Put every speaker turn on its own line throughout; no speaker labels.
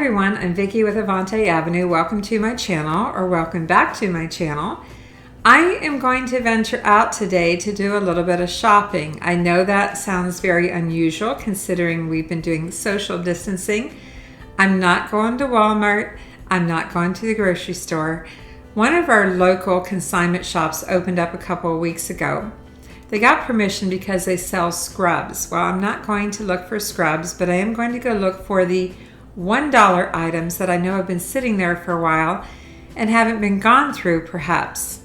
everyone, I'm Vicki with Avante Avenue. Welcome to my channel, or welcome back to my channel. I am going to venture out today to do a little bit of shopping. I know that sounds very unusual considering we've been doing social distancing. I'm not going to Walmart. I'm not going to the grocery store. One of our local consignment shops opened up a couple of weeks ago. They got permission because they sell scrubs. Well, I'm not going to look for scrubs, but I am going to go look for the $1 items that I know have been sitting there for a while and haven't been gone through, perhaps.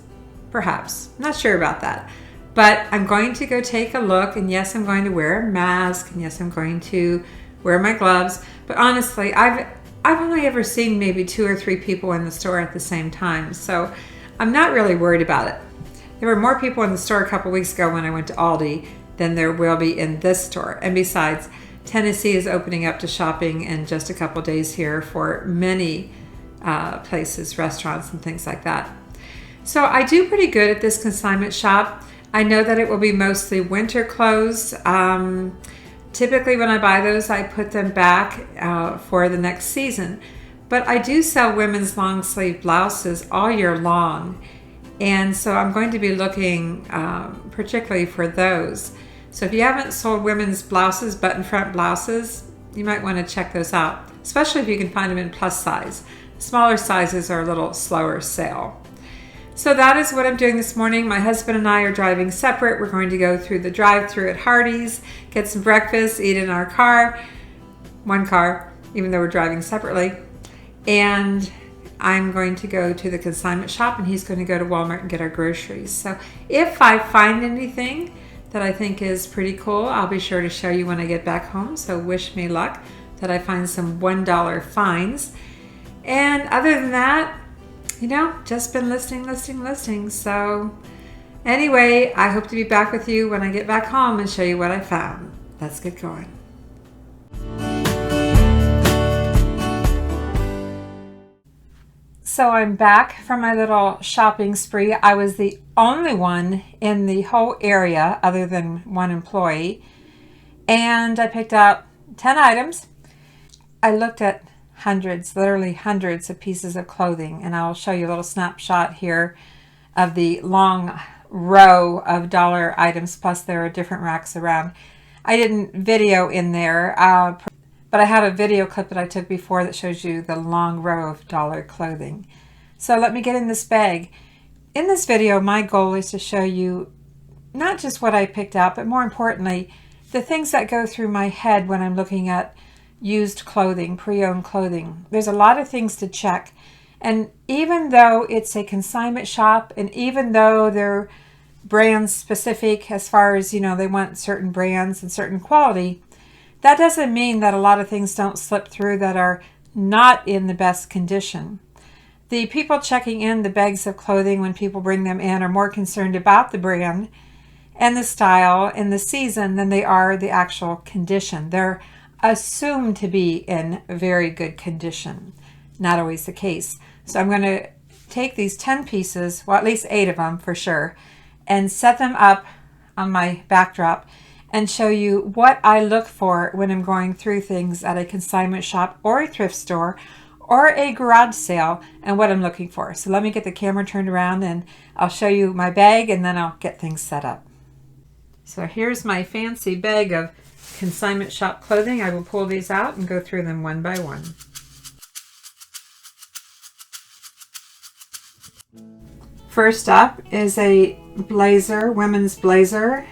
Not sure about that. But I'm going to go take a look, and yes, I'm going to wear a mask, and yes, I'm going to wear my gloves. But honestly, I've only ever seen maybe 2 or 3 people in the store at the same time, so I'm not really worried about it. There were more people in the store a couple weeks ago when I went to Aldi than there will be in this store. And besides, Tennessee is opening up to shopping in just a couple days here for many places, restaurants, and things like that. So I do pretty good at this consignment shop. I know that it will be mostly winter clothes. Typically when I buy those, I put them back for the next season. But I do sell women's long sleeve blouses all year long. And so I'm going to be looking particularly for those. So if you haven't sold women's blouses, button front blouses, you might want to check those out, especially if you can find them in plus size. Smaller sizes are a little slower sale. So that is what I'm doing this morning. My husband and I are driving separate. We're going to go through the drive-thru at Hardee's, get some breakfast, eat in our car, one car, even though we're driving separately. And I'm going to go to the consignment shop, and he's going to go to Walmart and get our groceries. So if I find anything that I think is pretty cool, I'll be sure to show you when I get back home. So wish me luck that I find some $1 finds. And other than that, you know, just been listing. So anyway, I hope to be back with you when I get back home and show you what I found. Let's get going. So I'm back from my little shopping spree. I was the only one in the whole area other than one employee. And I picked up 10 items. I looked at hundreds, literally hundreds of pieces of clothing. And I'll show you a little snapshot here of the long row of dollar items. Plus there are different racks around. I didn't video in there, but I have a video clip that I took before that shows you the long row of dollar clothing. So let me get in this bag. In this video, my goal is to show you not just what I picked out, but more importantly, the things that go through my head when I'm looking at used clothing, pre-owned clothing. There's a lot of things to check. And even though it's a consignment shop, and even though they're brand specific as far as, you know, they want certain brands and certain quality, that doesn't mean that a lot of things don't slip through that are not in the best condition. The people checking in the bags of clothing when people bring them in are more concerned about the brand and the style and the season than they are the actual condition. They're assumed to be in very good condition. Not always the case. So I'm going to take these 10 pieces, well at least 8 of them for sure, and set them up on my backdrop and show you what I look for when I'm going through things at a consignment shop or a thrift store or a garage sale and what I'm looking for. So let me get the camera turned around and I'll show you my bag and then I'll get things set up. So here's my fancy bag of consignment shop clothing. I will pull these out and go through them one by one. First up is a blazer, women's blazer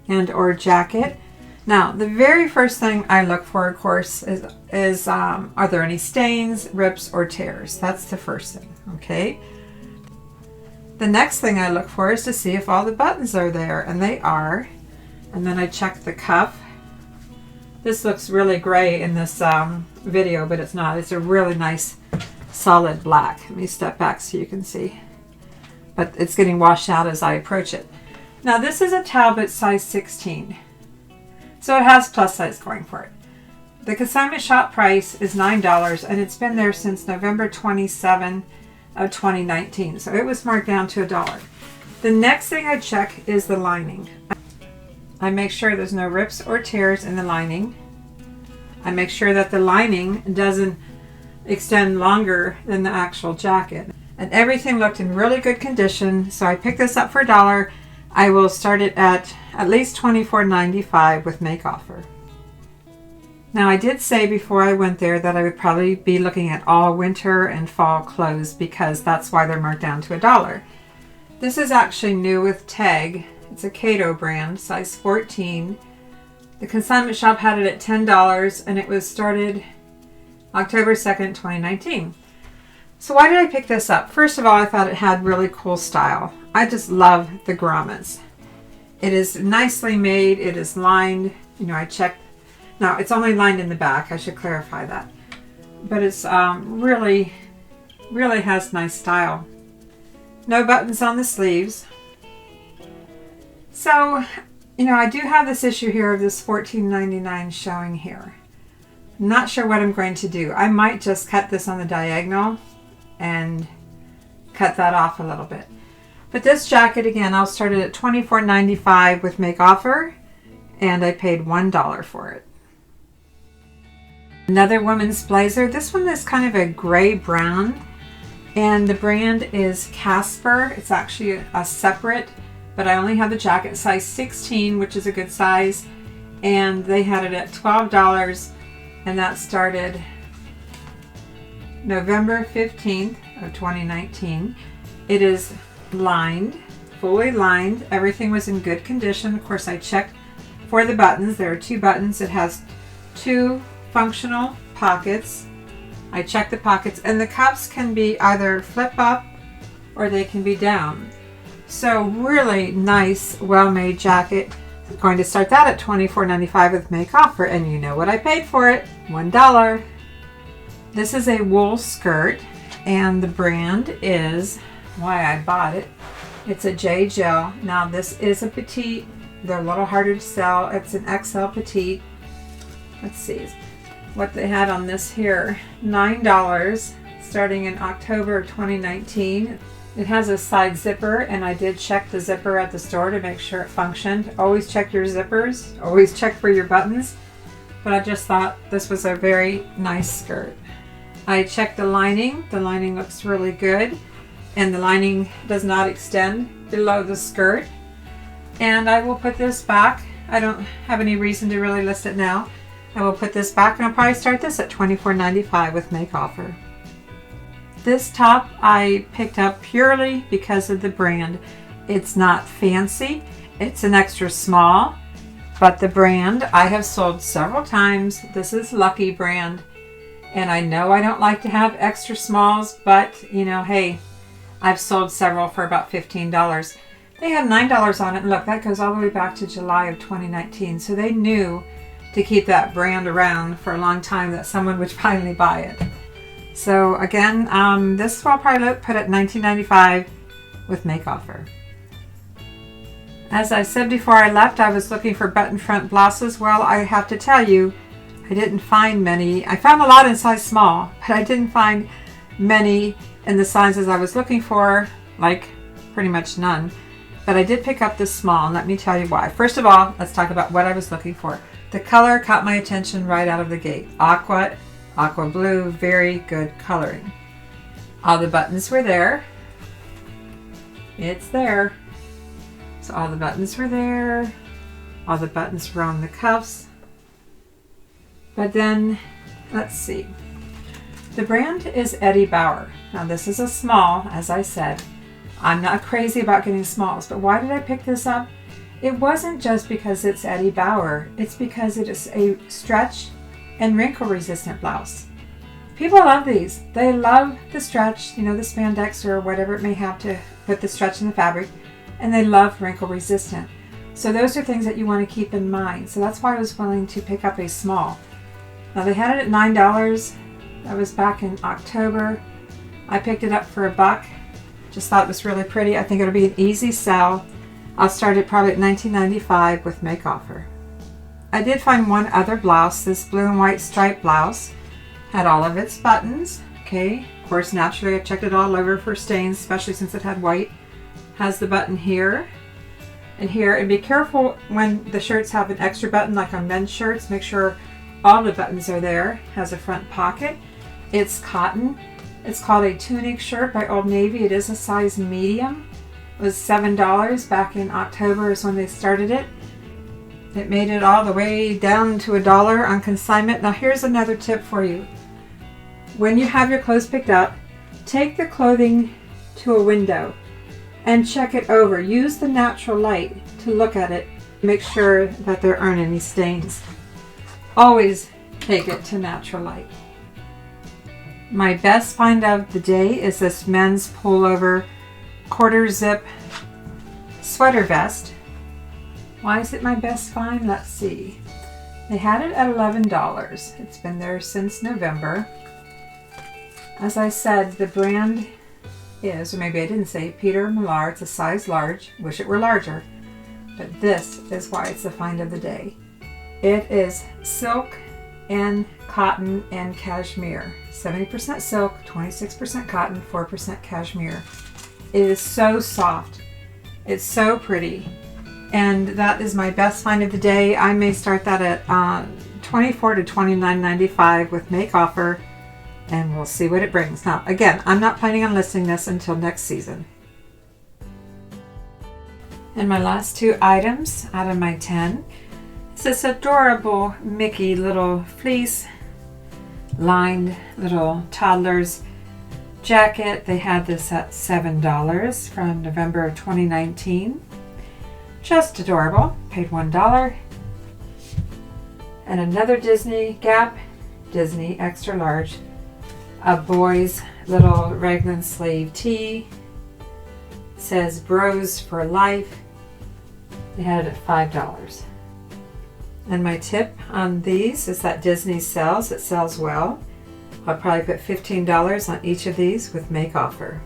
and or jacket. Now, the very first thing I look for, of course, is are there any stains, rips, or tears? That's the first thing, okay? The next thing I look for is to see if all the buttons are there, and they are. And then I check the cuff. This looks really gray in this video, but it's not. It's a really nice solid black. Let me step back so you can see. But it's getting washed out as I approach it. Now this is a Talbot size 16. So it has plus size going for it. The consignment shop price is $9 and it's been there since November 27 of 2019. So it was marked down to $1. The next thing I check is the lining. I make sure there's no rips or tears in the lining. I make sure that the lining doesn't extend longer than the actual jacket. And everything looked in really good condition, so I picked this up for $1. I will start it at least $24.95 with make offer. Now I did say before I went there that I would probably be looking at all winter and fall clothes because that's why they're marked down to $1. This is actually new with tag. It's a Cato brand, size 14. The consignment shop had it at $10 and it was started October 2nd, 2019. So why did I pick this up? First of all, I thought it had really cool style. I just love the grommets. It is nicely made. It is lined. You know, I checked. Now, it's only lined in the back. I should clarify that. But it's really has nice style. No buttons on the sleeves. So, you know, I do have this issue here of this $14.99 showing here. I'm not sure what I'm going to do. I might just cut this on the diagonal and cut that off a little bit. But this jacket, again, I'll start it at $24.95 with make offer, and I paid $1 for it. Another woman's blazer. This one is kind of a gray brown, and the brand is Cashmere. It's actually a separate, but I only have the jacket size 16, which is a good size, and they had it at $12, and that started November 15th of 2019. It is lined, fully lined. Everything was in good condition. Of course, I checked for the buttons. There are 2 buttons. It has 2 functional pockets. I checked the pockets, and the cuffs can be either flip up or they can be down. So really nice, well-made jacket. I'm going to start that at $24.95 with make offer, and you know what I paid for it? $1. This is a wool skirt, and the brand is, why I bought it, it's a J Gel. Now this is a petite. They're a little harder to sell. It's an XL petite. Let's see what they had on this here. $9 starting in October 2019. It has a side zipper, and I did check the zipper at the store to make sure it functioned. Always check your zippers. Always check for your buttons. But I just thought this was a very nice skirt. I checked the lining. The lining looks really good, and the lining does not extend below the skirt. And I will put this back. I don't have any reason to really list it now. I will put this back, and I'll probably start this at $24.95 with make offer. This top I picked up purely because of the brand. It's not fancy. It's an extra small, but the brand I have sold several times. This is Lucky brand. And I know I don't like to have extra smalls, but you know, hey, I've sold several for about $15. They had $9 on it, and look, that goes all the way back to July of 2019. So they knew to keep that brand around for a long time that someone would finally buy it. So again, this I'll probably put at $19.95 with make offer. As I said before I left, I was looking for button front blouses. Well, I have to tell you, I didn't find many. I found a lot in size small, but I didn't find many in the sizes I was looking for, like pretty much none. But I did pick up this small, and let me tell you why. First of all, let's talk about what I was looking for. The color caught my attention right out of the gate. Aqua blue, very good coloring. All the buttons were there. It's there. So all the buttons were there. All the buttons were on the cuffs. But then, let's see. The brand is Eddie Bauer. Now this is a small, as I said. I'm not crazy about getting smalls, but why did I pick this up? It wasn't just because it's Eddie Bauer. It's because it is a stretch and wrinkle resistant blouse. People love these. They love the stretch, you know, the spandex or whatever it may have to put the stretch in the fabric, and they love wrinkle resistant. So those are things that you want to keep in mind. So that's why I was willing to pick up a small. Now they had it at $9. That was back in October. I picked it up for $1. Just thought it was really pretty. I think it'll be an easy sell. I'll start it probably at $19.95 with make offer. I did find one other blouse. This blue and white striped blouse had all of its buttons. Okay, of course, naturally I checked it all over for stains, especially since it had white. Has the button here and here. And be careful when the shirts have an extra button, like on men's shirts. Make sure all the buttons are there. Has a front pocket. It's cotton. It's called a tunic shirt by Old Navy. It is a size medium. It was $7 back in October is when they started it. It made it all the way down to $1 on consignment. Now here's another tip for you. When you have your clothes picked up, take the clothing to a window and check it over. Use the natural light to look at it. Make sure that there aren't any stains. Always take it to natural light. My best find of the day is this men's pullover quarter zip sweater vest. Why is it my best find? Let's see. They had it at $11. It's been there since November. As I said, the brand is, or maybe I didn't say, Peter Millar. It's a size large. Wish it were larger. But this is why it's the find of the day. It is silk and cotton and cashmere. 70% silk, 26% cotton, 4% cashmere. It is so soft. It's so pretty. And that is my best find of the day. I may start that at $24 to $29.95 with make offer, and we'll see what it brings. Now, again, I'm not planning on listing this until next season. And my last two items out of my 10 is this adorable Mickey little fleece lined little toddler's jacket. They had this at $7 from November of 2019. Just adorable. Paid $1. And another Disney Gap, Disney extra large, a boy's little raglan sleeve tee. It says Bros for Life. They had it at $5. And my tip on these is that Disney sells. It sells well. I'll probably put $15 on each of these with make offer.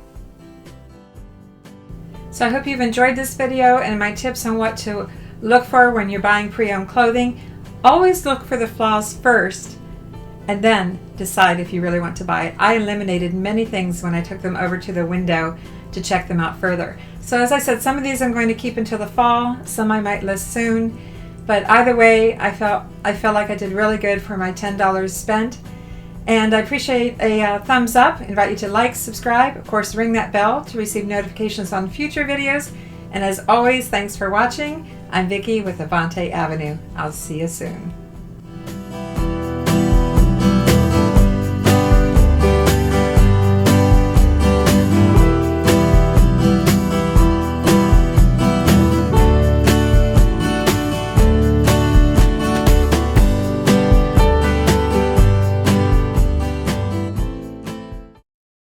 So I hope you've enjoyed this video and my tips on what to look for when you're buying pre-owned clothing. Always look for the flaws first and then decide if you really want to buy it. I eliminated many things when I took them over to the window to check them out further. So as I said, some of these I'm going to keep until the fall. Some I might list soon. But either way, I felt like I did really good for my $10 spent. And I appreciate a thumbs up. Invite you to like, subscribe, of course, ring that bell to receive notifications on future videos. And as always, thanks for watching. I'm Vicki with Avante Avenue. I'll see you soon.